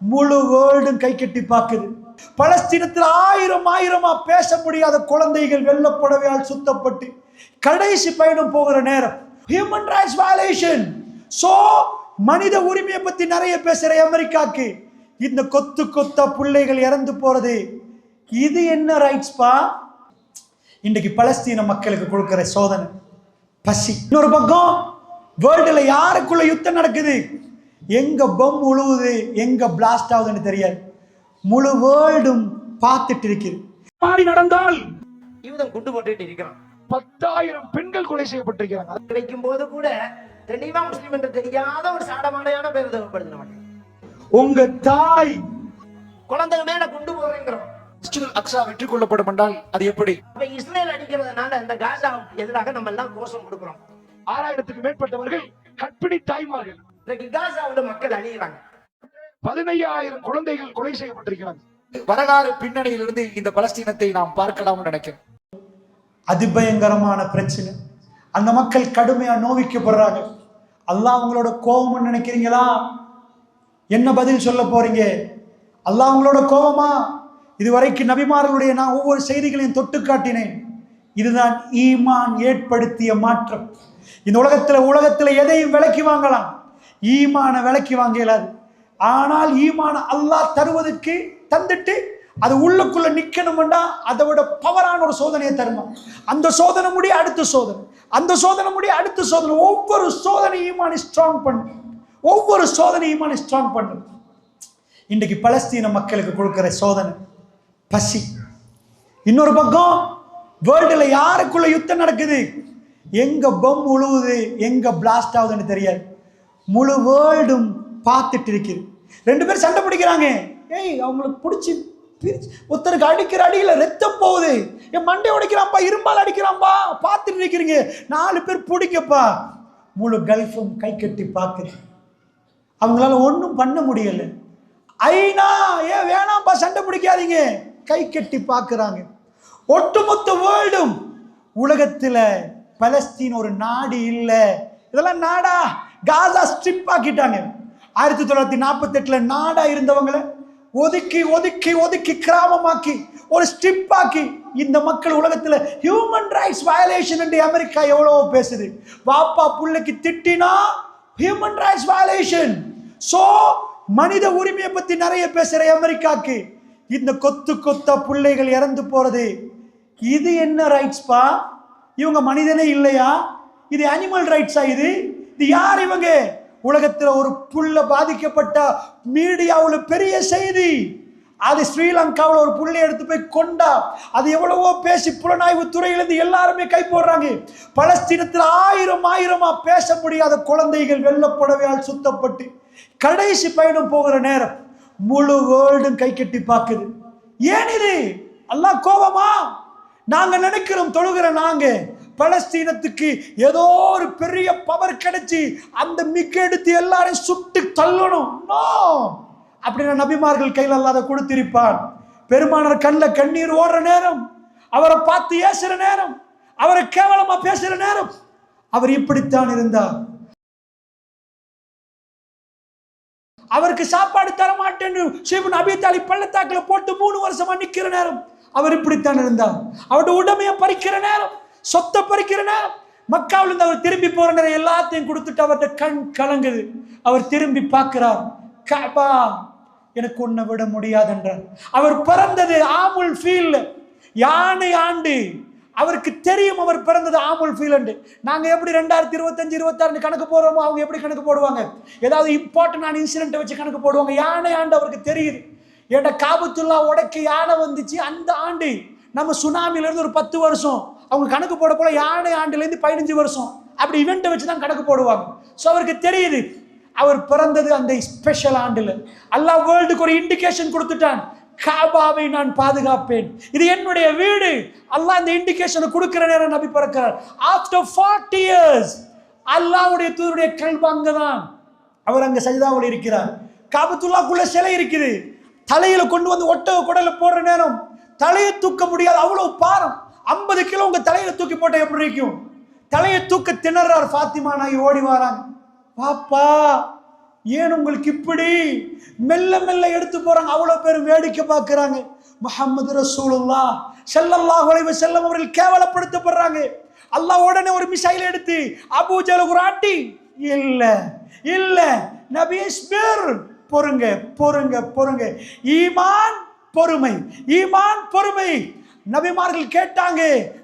முழு வேர்ல்டும் கை கட்டி பார்க்குது. பலஸ்தீனத்தில் ஆயிரமா பேச முடியாத குழந்தைகள் வெள்ளப்புடவையால் சுத்தப்பட்டு கடைசி பயணம் போகிற நேரம். Human rights violation. சோ மனித உரிமையை பத்தி நிறைய பேசுற அமெரிக்காக்கு இந்த கொத்தா பிள்ளைகள் இறந்து போறது இது என்ன ரைட்ஸ் பா? இன்றைக்கு பலஸ்தீன மக்களுக்கு கொடுக்கிற சோதனை பசி. இன்னொரு பக்கம் வேர்ல்டுல யாருக்குள்ள யுத்தம் நடக்குது, எங்க பம் உழுவுது, எங்க பிளாஸ்ட் ஆகுதுன்னு தெரியாது. முழு வேர்ல்டும் பார்த்துட்டு இருக்குது. மாறி நடந்தால் யூதம் குண்டு போட்டுட்டு இருக்கிறான். 10,000 பெண்கள் கொலை செய்யப்பட்டிருக்கிறாங்க. கிடைக்கும் போது கூட தெளிவா முஸ்லிம் என்று தெரியாத ஒரு சாடமாடையான பேர் தேவைப்படுது. உங்க தாய் குழந்தை மேல குண்டு போறேங்கிறோம். அக்ஸா வெற்றி கொள்ளப்படும் என்றால் அது எப்படி? இஸ்ரேல் அடிக்கிறதுனால இந்த காசா எதிராக நம்ம எல்லாம் கோஷம் கொடுக்கிறோம். 6000க்கும் மேற்பட்டவர்கள் கர்ப்பிணி தாய்மார்கள். இன்னைக்கு காசாவுல மக்கள் அழிகிறாங்க. 15,000 குழந்தைகள் கொலை செய்யப்பட்டிருக்கிறாங்க. வரலாறு பின்னணியிலிருந்து இந்த பலஸ்தீனத்தை நாம் பார்க்கலாம்னு நினைக்கிறேன். அதிபயங்கரமான பிரச்சனை. அந்த மக்கள் கடுமையா நோவிக்கப்படுறாங்க. அல்லாஹ் அவங்களோட கோபம்னு நினைக்கிறீங்களா? என்ன பதில் சொல்ல போறீங்க? அல்லாஹ் அவங்களோட கோபமா? இதுவரைக்கும் நபிமார்களுடைய நான் ஒவ்வொரு செய்திகளையும் தொட்டு காட்டினேன். இதுதான் ஈமான் ஏற்படுத்திய மாற்றம். இந்த உலகத்துல எதையும் விலைக்கு வாங்கலாம், ஈமான விலைக்கு வாங்க இயலாது. ஆனால் ஈமான அல்லாஹ் தருவதற்கு தந்துட்டு அது உள்ளுக்குள்ள நிக்கணும்னா அதை விட பவரான ஒரு சோதனையை தருமா. அந்த சோதனை முடிய அடுத்த சோதனை, அந்த சோதனை முடிய அடுத்த சோதனை. ஒவ்வொரு சோதனை ஈமானை ஸ்ட்ராங் பண்ணும், ஒவ்வொரு சோதனை ஈமானை ஸ்ட்ராங் பண்ணும். இன்றைக்கு பலஸ்தீன மக்களுக்கு கொடுக்கிற சோதனை பசி. இன்னொரு பக்கம் வேர்ல்டுல யாருக்குள்ள யுத்தம் நடக்குது, எங்க பம் உழுவுது, எங்க பிளாஸ்ட் ஆகுதுன்னு தெரியாது. முழு வேர்ல்டும் பார்த்துட்டு இருக்குது. 2 பேர் சண்டை பிடிக்கிறாங்க. அவங்களுக்கு பிடிச்சி ஒருத்தருக்கு அடிக்கிற அடியில ரத்தம் போகுது. என் மண்டை உடைக்கிறான்பா, இரும்பால் அடிக்கிறான்பா, பார்த்துட்டு இருக்கிறீங்க. 4 பேர் பிடிக்கப்பா. முழு கல்ஃபும் கை கட்டி பார்க்குது. அவங்களால ஒன்றும் பண்ண முடியல. ஐநா ஏன் வேணாம்ப்பா சண்டை பிடிக்காதீங்க, கை கட்டி பார்க்குறாங்க. ஒட்டுமொத்த வேர்ல்டும் உலகத்தில் பலஸ்தீன் ஒரு நாடு இல்லை. இதெல்லாம் நாடா? காசா ஸ்ட்ரிப் ஆக்கிட்டாங்க. 1948 நாடா இருந்தவங்களை ஒதுக்கி ஒதுக்கி ஒதுக்கி கிராமமாக்கி ஒரு ஸ்ட்ரிப் ஆக்கி இந்த மக்கள் உலகத்தில் ஹியூமன் ரைட்ஸ் வயலேஷன் என்று அமெரிக்கா எவ்வளவோ பேசுது. பாப்பா புள்ளைக்கு திட்டினா ஹியூமன் ரைட்ஸ் வயலேஷன். சோ மனித உரிமையை பத்தி நிறைய பேசுற அமெரிக்காக்கு இந்த கொத்தா பிள்ளைகள் இறந்து போறது இது என்ன ரைட்ஸ் பா? இவங்க மனிதனே இல்லையா? இது அனிமல் ரைட்ஸா? இது யார் இவங்க? உலகத்துல ஒரு புள்ள பாதிக்கப்பட்ட மீடியாவில் பெரிய செய்தி. அது ஸ்ரீலங்காவில் ஒரு புள்ளை எடுத்து போய் கொண்டா, அது எவ்வளவோ பேசி புலனாய்வு துறையிலிருந்து எல்லாருமே கை போடுறாங்க. பலஸ்தீனத்தில் ஆயிரமா பேச முடியாத குழந்தைகள் வெள்ளப்புடவையால் சுத்தப்பட்டு கடைசி பயணம் போகிற நேரம். முழு வேர்ல்டும் கை கட்டி பார்க்குது. ஏன் இது? அல்லாஹ் கோபமா? நாங்க நினைக்கிறோம் தொழுகிற நாங்க பலஸ்தீனத்துக்கு ஏதோ ஒரு பெரிய பவர் கிடைச்சி அந்த மிக்க எடுத்து எல்லாரையும் சுட்டு தள்ளணும். அப்படின்னா நபிமார்கள் கையில் அல்லாத கொடுத்திருப்பான். பெருமானார் கண்ணில் கண்ணீர் ஓடுற நேரம், அவரை பார்த்து ஏசுற நேரம், அவரை கேவலமா பேசுற நேரம், அவர் இப்படித்தான் இருந்தார். அவருக்கு சாப்பாடு தர மாட்டேன்னு ஷேபுன் அபி தாலிப் பள்ளத்தாக்குல போட்டு 3 வருஷமா நிக்கிற நேரம், அவர் இப்படித்தான் இருந்தார். அவருடைய உடமையை பறிக்கிற நேரம், சொத்தை பறிக்கிற நேரம், மக்காவில் இருந்து அவர் திரும்பி போற நேரம் எல்லாத்தையும் கொடுத்துட்டு அவர்கிட்ட கண் கலங்குது. அவர் திரும்பி பார்க்கிறார், கஅபா எனக்கு உன்னை விட முடியாது என்றார். அவர் பிறந்தது ஆமுல் ஃபீல், யானை ஆண்டு. அவருக்கு தெரியும் அவர் பிறந்தது ஆமுல் ஃபீல். நாங்க எப்படி 2025 26 கணக்கு போடுறோமோ அவங்க எப்படி கணக்கு போடுவாங்க? ஏதாவது இம்பார்ட்டன்டான இன்சிடென்ட்டை வச்சு கணக்கு போடுவாங்க. யானை ஆண்டு அவருக்கு தெரியுது. ஏன்னா காபத்துல்லா உடைக்க யானை வந்துச்சு அந்த ஆண்டு. நம்ம சுனாமில இருந்து ஒரு 10 வருஷம் அவங்க கணக்கு போட போல யானை ஆண்டுல இருந்து 15 வருஷம் அப்படி இவெண்ட்டை வச்சு தான் கணக்கு போடுவாங்க. ஸோ அவருக்கு தெரியுது அவர் பிறந்தது அந்த ஸ்பெஷல் ஆண்டுல. அல்லாஹ் வேர்ல்டுக்கு ஒரு இண்டிகேஷன் கொடுத்துட்டான், காபாவை நான் பாதுகாப்பேன், இது என்னுடைய வீடு. அல்லாஹ் அந்த இண்டிகேஷனை கொடுக்கிற நேரம் நபி பிறக்கிறார். ஆஃப்டர் 40 இயர்ஸ் அல்லாஹ்வுடைய தூதருடைய கல்பு அங்கதான். அவர் அங்க சஜிதாவில் இருக்கிறார். காபத்துல்லாக்குள்ள சிலை இருக்குது. தலையில கொண்டு வந்து ஒட்டக குடல போடுற நேரம் தலையை தூக்க முடியாது, அவ்வளவு பாரம். 50 கிலோ உங்க தலையில தூக்கி போட்ட எப்படி இருக்கும்? தலையை தூக்க திணறார். ஃபாத்திமா நாயகி ஓடி வராங்க, பாப்பா ஏன் உங்களுக்கு இப்படி? மெல்ல மெல்ல எடுத்து போறாங்க. அவ்வளவு பேர் வேடிக்கை பார்க்கிறாங்க. முஹம்மது ரசூலுல்லாஹ் ஸல்லல்லாஹு அலைஹி வஸல்லம் அவர்கள் கேவலப்படுத்தப்படுறாங்க. அல்லாஹ் உடனே ஒரு மிசைல் எடுத்து அபூ ஜஹல் ஒரு அடி. இல்ல இல்ல நபி இஸ்பிர், பொறுங்க பொறுங்க பொறுங்க. ஈமான் பொறுமை, ஈமான் பொறுமை. நபிமார்கள் கேட்டாங்க,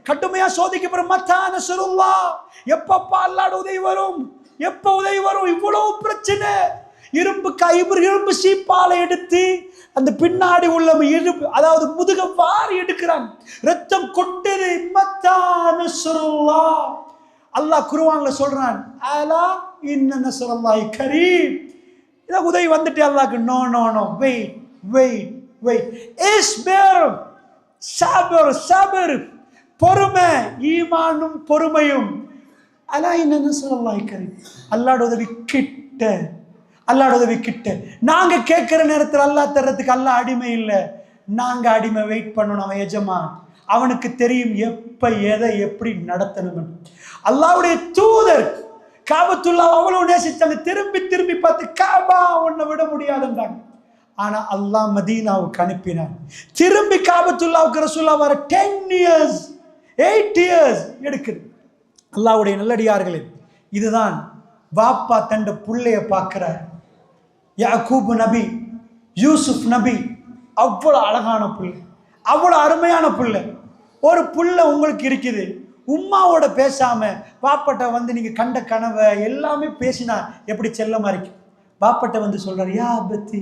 கடுமையா சோதிக்கப்படுற மத்தா நஸ்ருல்லாஹ், எப்பப்பா அல்லாஹ்வுடைய உதவி வரும், எப்ப உதவி வரும்? இவ்வளவு பிரச்சனை. இரும்பு சீப்பாலை எடுத்து அந்த பின்னாடி உள்ள இரும்பு, அதாவது முதுக வாரி எடுக்கிறாங்க. ரத்தம் கொட்டுது. மத்தா நஸ்ருல்லாஹ். அல்லாஹ் குர்ஆன்ல சொல்றான், அலா இன்ன நஸ்ருல்லாஹி கரீம். இத உதவி வந்துட்டு அல்லாஹ்க்கு no no no, wait wait wait. இஸ்பிர், சபர் சபர், பொறுமை, ஈமானும் பொறுமையும். அலா இன்ன நஸ்ருல்லாஹி கரீம். அல்லாஹ்வுடைய உதவி கிட்ட, அல்லாஹ்வுடைய உதவி கிட்ட. நாங்க கேட்கிற நேரத்தில் அல்லாஹ் தர்றதுக்கு அல்லாஹ் அடிமை இல்லை, நாங்க அடிமை. வெயிட் பண்ணணும். அவன் எஜமான், அவனுக்கு தெரியும் எப்ப எதை எப்படி நடத்தணும். அல்லாஹ்வுடைய தூதர் காபத்துல்லாஹ் அவ்வளவு நேசிச்சாங்க. திரும்பி திரும்பி பார்த்து காபா உன்னை விட முடியாதுன்றாங்க. ஆனா அல்லாஹ் மதீனாவுக்கு அனுப்பினான். திரும்பி காபத்துல்லாவுக்கு ரசூலுல்லாஹ் வர 10 years 8 years எடுக்குது. அல்லாஹ்வுடைய நல்லடியார்களே, இதுதான் வாப்பா தண்ட புள்ளைய பார்க்கிறார். யாக்கூப் நபி, யூசுப் நபி, அவ்வளவு அழகான புள்ளை, அவ்வளவு அருமையான புள்ளை. ஒரு புள்ளை உங்களுக்கு இருக்குது, உம்மாவோட பேசாம பாப்பட்ட வந்து நீங்க கண்ட கனவை எல்லாமே பேசினா எப்படி செல்லமா இருக்கு. பாப்பட்ட வந்து சொல்றாரு, யா அபத்தி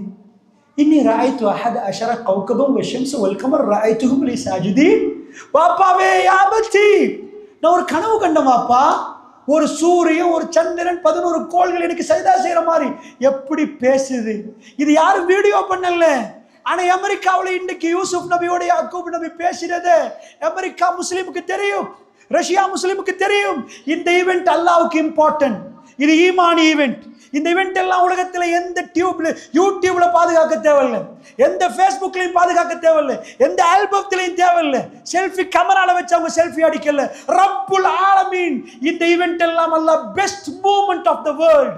இன்னி ராய்து அஹத அஷர கௌகபம் வஷம்ஸ் வல்கமர் ராய்துஹும் லி சாஜிதீன். பாப்பாவே, யா அபத்தி, நான் ஒரு கனவு கண்டேன் பாப்பா. ஒரு சூரியன், ஒரு சந்திரன், 11 கோள்கள் எனக்கு சஜதா செய்யற மாதிரி. எப்படி பேசுது இது? யாரும் வீடியோ பண்ணல. ஆனா அமெரிக்காவில் இன்னைக்கு யூசுப் நபியோட யாக்கூப் நபி பேசுறது அமெரிக்கா முஸ்லிமுக்கு தெரியும், ரஷ்யா முஸ்லிமுக்கு தெரியும். இந்த ஈவெண்ட் அல்லாஹ்வுக்கு இம்பார்ட்டன்ட். இது ஈமான் ஈவெண்ட். இந்த ஈவெண்ட் எல்லாம் உலகத்துல எந்த யூடியூப்ல பாதுகாக்க தேவையில்லை, எந்த ஃபேஸ்புக்லயும் பாதுகாக்க தேவையில்லை, எந்த ஆல்பத்திலையும் தேவையில்லை. செல்ஃபி கேமரால வச்சு அவங்க செல்ஃபி அடிக்கல. ரப்புல் ஆலமீன் இந்த ஈவெண்ட் எல்லாம் அல்லாஹ் best moment of the world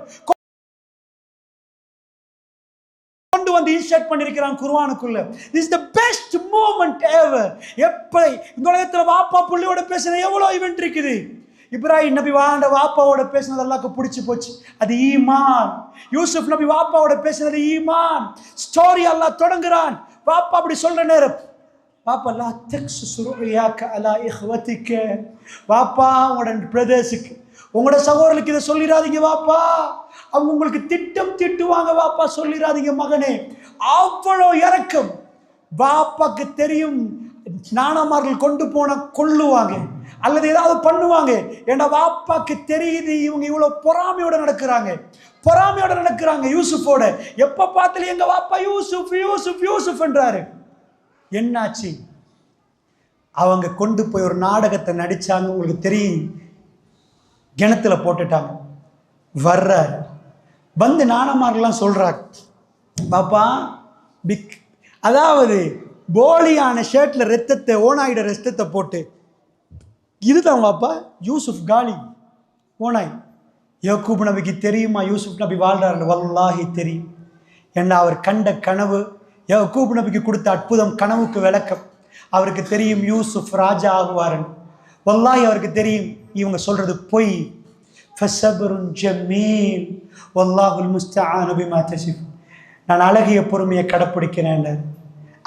கொண்டு வந்து இன்சர்ட் பண்ணிருக்கிறான் குர்ஆனுக்குள்ள. This is the best moment ever. எப்ப இந்த உலகத்துல வாப்பா புள்ளியோட பேசுற எவ்வளவு ஈவெண்ட் இருக்குது. இப்ராஹிம் நபி வாண்ட வாப்பாவோட பேசினது அல்லாஹ்க்கு பிடிச்சு போச்சு, அது ஈமான். யூசுப் நபி வாப்பாவோட பேசினது ஈமான். ஸ்டோரி அல்லாஹ் தொடங்குறான். வாப்பா அப்படி சொல்ற நேரம், வாப்பா லா தக்ஸுஸ் ருயாக அலா இஹ்வதிக, வாப்பா உங்களோட பிரதர்ஸுக்கு, உங்களோட சகோதரர்களுக்கு இதை சொல்லிடாதீங்க வாப்பா, அவங்க உங்களுக்கு திட்டம் திட்டுவாங்க வாப்பா, சொல்லிடாதீங்க மகனே. அவ்வளோ இறக்கம். வாப்பாக்கு தெரியும் நாணமார்கள் கொண்டு போன கொள்ளுவாங்க அல்லது ஏதாவது பண்ணுவாங்க. ஏன்னா வாப்பாக்கு தெரியுது இவங்க இவ்வளவு பொறாமையோட நடக்கிறாங்க, பொறாமையோட நடக்கிறாங்க யூசுஃபோட. எப்ப பார்த்தாலும் எங்க வாப்பா யூசுப் யூசுப் யூசுப் என்றாரு. என்னாச்சு? அவங்க கொண்டு போய் ஒரு நாடகத்தை நடிச்சாங்க. உங்களுக்கு தெரியும், கிணத்துல போட்டுட்டாங்க. வர்றாரு, வந்து நாணமாரெல்லாம் சொல்றாங்க, பாப்பா பிக், அதாவது போலியான ஷர்ட்ல ரத்தத்தை, ஓனாயிட ரத்தத்தை போட்டு, இதுதான் வாப்பா யூசுப் காலி ஓனாய். யாக்கூப் நபிக்கு தெரியுமா யூசுப் நபி வாழ்றாரு? வல்லாஹி தெரியும். ஏன்னா அவர் கண்ட கனவு, யாக்கூப் நபிக்கு கொடுத்த அற்புதம், கனவுக்கு விளக்கம். அவருக்கு தெரியும் யூசுப் ராஜா ஆகுவாருன்னு. வல்லாஹி அவருக்கு தெரியும் இவங்க சொல்றது பொய். ஃபஸப்ருன் ஜமீல் வல்லாஹுல் முஸ்தஆனு பிமா தஸிஃப். நான் அழகிய பொறுமையை கடைப்பிடிக்கிறேன்.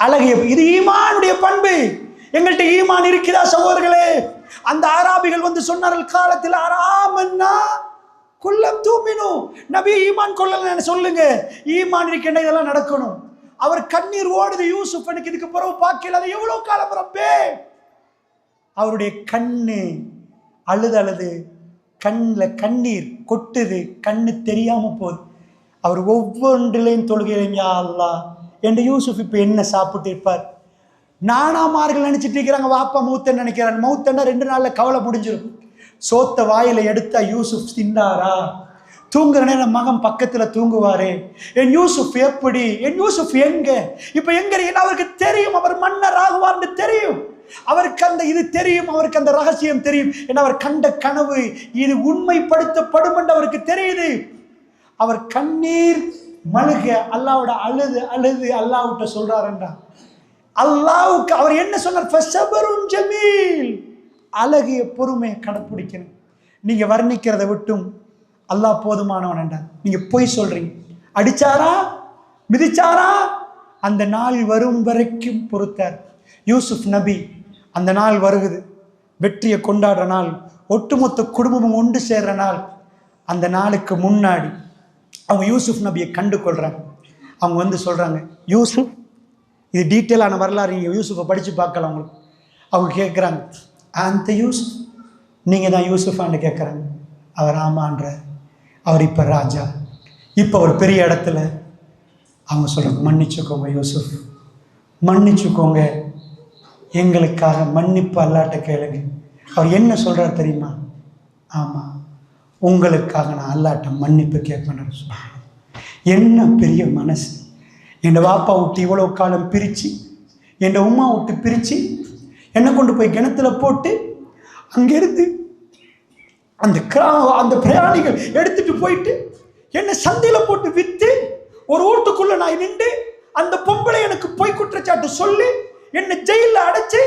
அழகிய, இது ஈமானுடைய பண்பு. எங்கள்கிட்ட ஈமான் இருக்கிறதா சகோதரர்களே? அந்த ஆராபிகள் வந்து சொன்னார்கள் காலத்தில், ஆராமன்னா குல்லம் தூமினு, நபி ஈமான் கொள்ளல சொல்லுங்க, ஈமான் இருக்கின்ற இதெல்லாம் நடக்கணும். அவர் கண்ணீர் ஓடுது, யூசுப் எனக்கு இதுக்கு பிறகு பார்க்கல. அது எவ்வளவு காலம் ரப்பே? அவருடைய கண்ணு அழுது அழுது கண்ணில் கண்ணீர் கொட்டுது, கண்ணு தெரியாம போகுது. அவர் ஒவ்வொன்றிலையும் தொழுகையிலையும், யா அல்லாஹ், என் யூசுப் இப்ப என்ன சாப்பிட்டு இருப்பார்? நானாமார்கள் நினைச்சிட்டு இருக்கிறாங்க வாப்பா மௌத்தன்னு நினைக்கிறான். மௌத்தன்னா 2 நாள்ல கவலை முடிஞ்சிடும். சோத்த வாயில எடுத்தா யூசுப் தின்னாரா? தூங்குற நேரம் மகன் பக்கத்துல தூங்குவாரு. என் யூசுப் எப்படி, என் யூசுப் எங்க, இப்ப எங்க? அவருக்கு தெரியும் அவர் மன்னர் ஆகுவார்னு தெரியும். அவருக்கு அந்த இது தெரியும், அவருக்கு அந்த ரகசியம் தெரியும். ஏன்னா அவர் கண்ட கனவு இது உண்மைப்படுத்தப்படும் என்று அவருக்கு தெரியுது. அவர் கண்ணீர் மழுக அல்லாவோட அழுது அழுது அல்லாஹ்விட்ட சொல்றாருண்டா. அல்லாஹ்வுக்கு அவர் என்ன சொன்னார்? ஃபஸபருன் ஜமீல், அழகிய பொறுமையை கடைப்பிடிக்கணும். நீங்க வர்ணிக்கிறத விட்டும் அல்லாஹ் போதுமானவன் என்றார். நீங்க பொய் சொல்றீங்க. அடிச்சாரா மிதிச்சாரா? அந்த நாள் வரும் வரைக்கும் பொறுத்தார். யூசுப் நபி அந்த நாள் வருகுது, வெற்றியை கொண்டாடுற நாள், ஒட்டுமொத்த குடும்பமும் ஒன்று சேர்ற நாள். அந்த நாளுக்கு முன்னாடி அவங்க யூசுப் நபியை கண்டு கொள்றாங்க. அவங்க வந்து சொல்றாங்க, யூசுப், இது டீட்டெயிலான வரலாறு, நீங்கள் யூசுஃபை படித்து பார்க்கலாம். அவங்களுக்கு அவங்க கேட்குறாங்க, அந்த யூசுப் நீங்கள் தான் யூசுஃபான்னு கேட்குறாங்க. அவர் ஆமான்றார். அவர் இப்போ ராஜா, இப்போ ஒரு பெரிய இடத்துல. அவங்க சொல்கிறாங்க, மன்னிச்சுக்கோங்க யூசுப், மன்னிச்சுக்கோங்க, எங்களுக்காக மன்னிப்பு அல்லாட்ட கேளுங்க. அவர் என்ன சொல்கிறார் தெரியுமா? ஆமாம், உங்களுக்காக நான் அல்லாட்ட மன்னிப்பு கேட்பேன். என்ன பெரிய மனசு! என் வாப்பா விட்டு இவ்வளோ காலம் பிரித்து, என் உமா விட்டு பிரித்து, என்னை கொண்டு போய் கிணத்துல போட்டு அங்கேருந்து அந்த பிரயாணிகள் எடுத்துட்டு போயிட்டு என்னை சந்தையில் போட்டு விற்று ஒரு வீட்டுக்குள்ள நான் நின்று அந்த பொம்பளை எனக்கு பொய் குற்றச்சாட்டு சொல்லி என்னை ஜெயிலில் அடைச்சு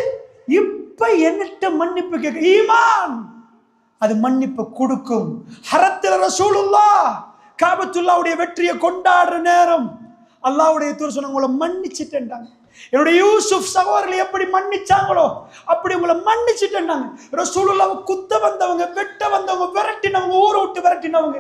இப்ப என்னிட்ட மன்னிப்பு கேட்க, ஈமான் அது மன்னிப்பு கொடுக்கும். ஹரத்தில் ரசூலுல்லாஹ் காபத்துல்லாவுடைய வெற்றியை கொண்டாடுற நேரம் அல்லாஹ்வுடைய தூதர் சொன்னாங்க, உங்களை மன்னிச்சுட்டேன்டாங்க. என்னுடைய யூசுப் சகோதரர்கள் எப்படி மன்னிச்சாங்களோ அப்படி உங்களை மன்னிச்சுட்டேன்டாங்க. ரசூலுல்லாஹ் குத்த வந்தவங்க, வெட்ட வந்தவங்க, விரட்டினவங்க, ஊரை விட்டு விரட்டினவங்க,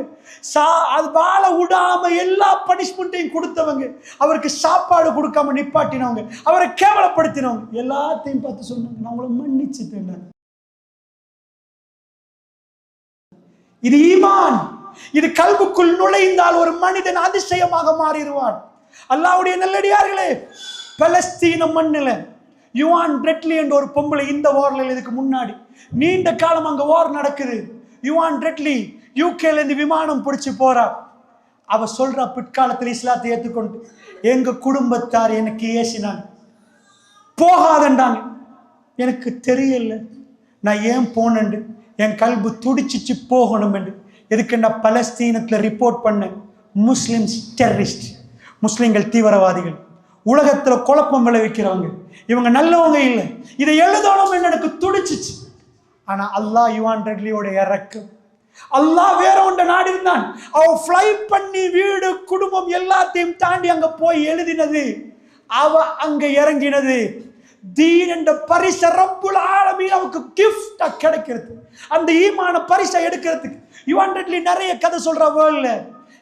அது வாழ விடாம எல்லா பனிஷ்மெண்ட்டையும் கொடுத்தவங்க, அவருக்கு சாப்பாடு கொடுக்காம நிப்பாட்டினவங்க, அவரை கேவலப்படுத்தினவங்க, எல்லாத்தையும் பார்த்து சொன்னாங்க, நான் உங்களை மன்னிச்சுட்டேன்டாங்க. இது ஈமான். இது கல்புக்குள் நுழைந்தால் ஒரு மனிதன் அதிசயமாக மாறிடுவான். அல்லாஹ்வுடைய நல்லடியார்களே, பலஸ்தீன மண்ணில் யுவான் பிரெட்லி என்ற ஒரு பொம்பளை இந்த வார்ல இதுக்கு முன்னாடி நீண்ட காலம் அங்க வார் நடக்குது. யுவான் பிரெட்லி யூகேல இருந்து விமானம் பிடிச்சு போறா. அவ சொல்றா, பிற்காலத்தில் இஸ்லாத்தை ஏற்றுக்கொண்டு எங்க குடும்பத்தார் எனக்கு ஏசினாங்க, போகாதண்டாங்க. எனக்கு தெரியல நான் ஏன் போனேன், என் கல்பு துடிச்சிச்சு போகணும் என்று. எதுக்கு நான் பலஸ்தீனத்தில் ரிப்போர்ட் பண்ணேன், முஸ்லிம்ஸ் டெரரிஸ்ட், முஸ்லிம்கள் தீவிரவாதிகள், உலகத்தில் குழப்பம் விளைவிக்கிறவங்க, இவங்க நல்லவங்க இல்லை, இதை எழுதணும் எனக்கு துடிச்சிச்சு. ஆனா அல்லாஹ் யுவான் ரெட்லியோட இறக்கு, அல்லாஹ் வேற ஒன்றை நாடி இருந்தான். அவ ஃப்ளை பண்ணி வீடு குடும்பம் எல்லாத்தையும் தாண்டி அங்க போய் எழுதினது, அவ அங்க இறங்கினது. தீன் என்ற பரிசை ரப்புல் ஆலமீன் அவருக்கு கிஃப்டா கிடைக்கிறது. அந்த ஈமான பரிசை எடுக்கிறதுக்கு யுவான் ரெட்லி நிறைய கதை சொல்ற. வேர்ல்ட்ல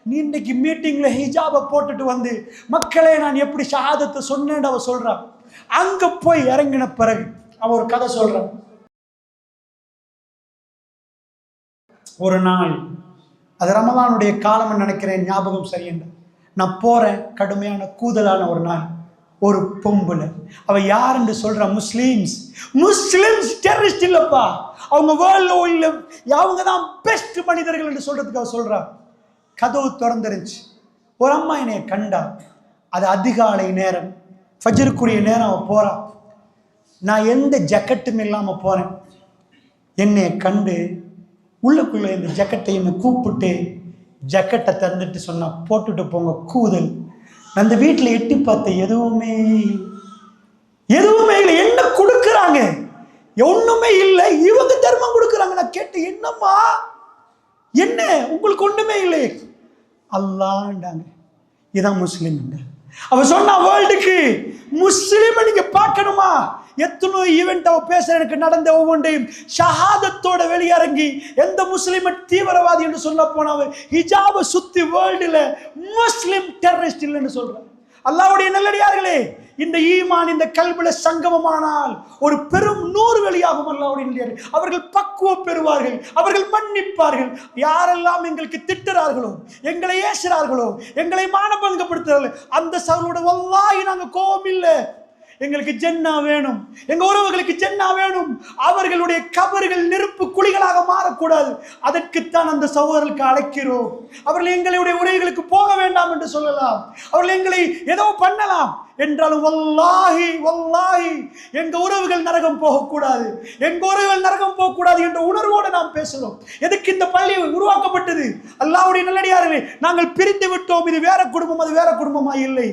நீ இன்னைக்கு மீட்டிங்ல ஹிஜாபை போட்டுட்டு வந்து மக்களே நான் எப்படி ஷஹாதத்தை சொன்னேன்னு அவ சொல்றான். அங்க போய் இறங்கின பிறகு அவ ஒரு கதை சொல்றான். ஒரு நாள், அது ரமலானுடைய காலம் நினைக்கிறேன், ஞாபகம் சரியென்று, நான் போறேன். கடுமையான கூதலான ஒரு நாள். ஒரு பொம்புல, அவ யார் என்று சொல்ற, முஸ்லிம்ஸ் டெரரிஸ்ட் இல்லப்பா, அவங்க வேர்ல்ட்ல அவங்க தான் பெஸ்ட் மனிதர்கள் என்று சொல்றதுக்கு அவ சொல்றா. கதவு திறந்துருந்துச்சு. ஒரு அம்மா என்னைய கண்டா. அது அதிகாலை நேரம், ஃபஜ்ருக்குரிய நேரம். அவ போறா. நான் எந்த ஜக்கெட்டும் இல்லாம போறேன். என்னைய கண்டு உள்ளுக்குள்ள இந்த ஜக்கெட்டை என்னை கூப்பிட்டு ஜக்கெட்டை தந்துட்டு சொன்னா, போட்டுட்டு போங்க கூதல். அந்த வீட்டில் எட்டி பார்த்த எதுவுமே இல்லை. என்ன கொடுக்குறாங்க? ஒண்ணுமே இல்லை. இவங்க தர்மம் கொடுக்குறாங்க. நான் கேட்டு, என்னம்மா என்ன உங்களுக்கு ஒண்ணுமே இல்லை? அல்லாண்டாங்க. இதான் முஸ்லிம். அவ சொன்னா, வேர்ல்டுக்கு முஸ்லிம் நீங்க பார்க்கணுமா? எத்தனோ ஈவெண்ட் அவ பேச எனக்கு நடந்த ஒவ்வொன்றையும் ஷஹாதத்தோட வெளியிறங்கி எந்த முஸ்லிம் தீவிரவாதி என்று சொல்ல போனவ ஹிஜாபை சுத்தி வேர்ல்டுல முஸ்லிம் டெரரிஸ்ட் இல்லைன்னு சொல்றாங்க. அல்லாஹ்வுடைய நல்லடியார்களே, இந்த ஈமான் இந்த கல்வில சங்கமமானால் ஒரு பெரும் நூறு வெளியாகும். அல்லாஹ்வுடைய நல்லடியார்கள் அவர்கள் பக்குவம் பெறுவார்கள், அவர்கள் மன்னிப்பார்கள். யாரெல்லாம் எங்களுக்கு திட்டுறார்களோ, எங்களை ஏசுறார்களோ, எங்களை மானபங்கப்படுத்துறார்களோ, அந்த சகலோட வல்லாஹி நாங்க கோபம் இல்லை. எங்களுக்கு ஜென்னா வேணும், எங்க உறவுகளுக்கு ஜென்னா வேணும். அவர்களுடைய கபர்கள் நெருப்பு குழிகளாக மாறக்கூடாது. அதற்குத்தான் அந்த சகோதரர்களுக்கு அழைக்கிறோம். அவர்கள் எங்களுடைய உரைகளுக்கு போக வேண்டாம் என்று சொல்லலாம். அவர்கள் எங்களை ஏதோ பண்ணலாம், என்றாலும் வல்லாஹி வல்லாஹி எங்க உறவுகள் நரகம் போகக்கூடாது, எங்க உறவுகள் நரகம் போகக்கூடாது என்ற உணர்வோடு நாம் பேசுகிறோம். எதுக்கு இந்த பள்ளி உருவாக்கப்பட்டது? அல்லாஹ்வுடைய நல்லடியார்களே, நாங்கள் பிரிந்து விட்டோம். இது வேற குடும்பம், அது வேற குடும்பமா? இல்லை.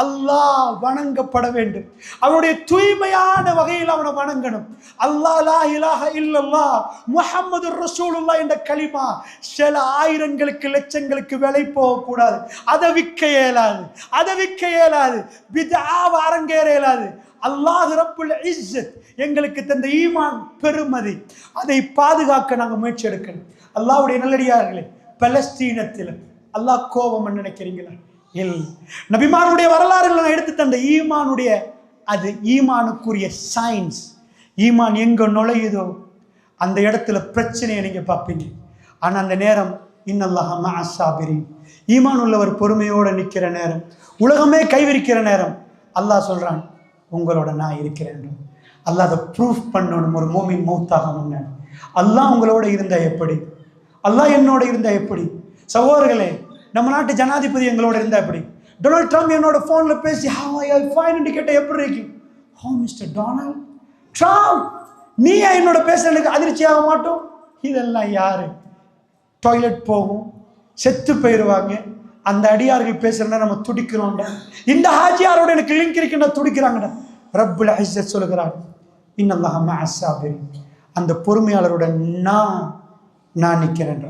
அல்லாஹ் வணங்கப்பட வேண்டும். அவனுடைய தூய்மையான வகையில் அவனை வணங்கணும். அல்லாஹ் லா இலாஹ இல்லல்லாஹ் முஹம்மதுர் ரசூலுல்லாஹ் என்ற கலிமா சில ஆயிரங்களுக்கு லட்சங்களுக்கு விலை போகக்கூடாது. அதை விற்க இயலாது, அதை விற்க இயலாது. பித்ஆவை அரங்கேற இயலாது. அல்லாஹ் ரப்புல் இஸ்ஸத் எங்களுக்கு தந்த ஈமான் பெருமதி, அதை பாதுகாக்க நாங்கள் முயற்சி எடுக்கணும். அல்லாஹ்வுடைய நல்லடியார்களே, பலஸ்தீனத்தில் அல்லாஹ் கோபம் நினைக்கிறீங்களா? இல்லை. நபிமாருடைய வரலாறுகளை நான் எடுத்து தந்த ஈமானுடைய, அது ஈமானுக்குரிய சயின்ஸ். ஈமான் எங்க நுழையுதோ அந்த இடத்துல பிரச்சனையை நீங்க பார்ப்பீங்க. ஆனா அந்த நேரம் இன்னல்லாஹ மஅஸ் ஸாபிரீன், ஈமான் உள்ளவர் பொறுமையோடு நிற்கிற நேரம், உலகமே கைவிரிக்கிற நேரம், அல்லாஹ் சொல்றான் உங்களோட நான் இருக்கிறேன். அல்லாஹ் அதை ப்ரூஃப் பண்ணணும். ஒரு மோமின் மௌத்தாக முன்னாடி அல்லாஹ் உங்களோட இருந்தா எப்படி? அல்லாஹ் என்னோட இருந்தா எப்படி? சகோதரர்களே, நம்ம நாட்டு ஜனாதிபதி எங்களோட இருந்தா எப்படி? டொனால்ட் ட்ரம்ப் என்னோட போன்ல பேசி ஃபைன் கேட்ட எப்படி இருக்கு? ஹோ மிஸ்டர் டொனால்ட் ட்ரம்ப், நீ என்னோட பேசுறதுக்கு அதிர்ச்சி ஆக மாட்டோம்? இதெல்லாம் யாரு? டாய்லெட் போகும், செத்து போயிடுவாங்க. அந்த அடியார்கள் பேசுறா நம்ம துடிக்கிறோம்டா. இந்த ஹாஜியாரோட எனக்கு லிங்க் இருக்குன்னா துடிக்கிறாங்கடா. ரப்புல் இஸ்ஸத் சொல்லுகிறார் இன்னல்லாஹ மஅஸ் ஸாபிரீன், அந்த பொறுமையாளருடன் நான் நிற்கிறேன்.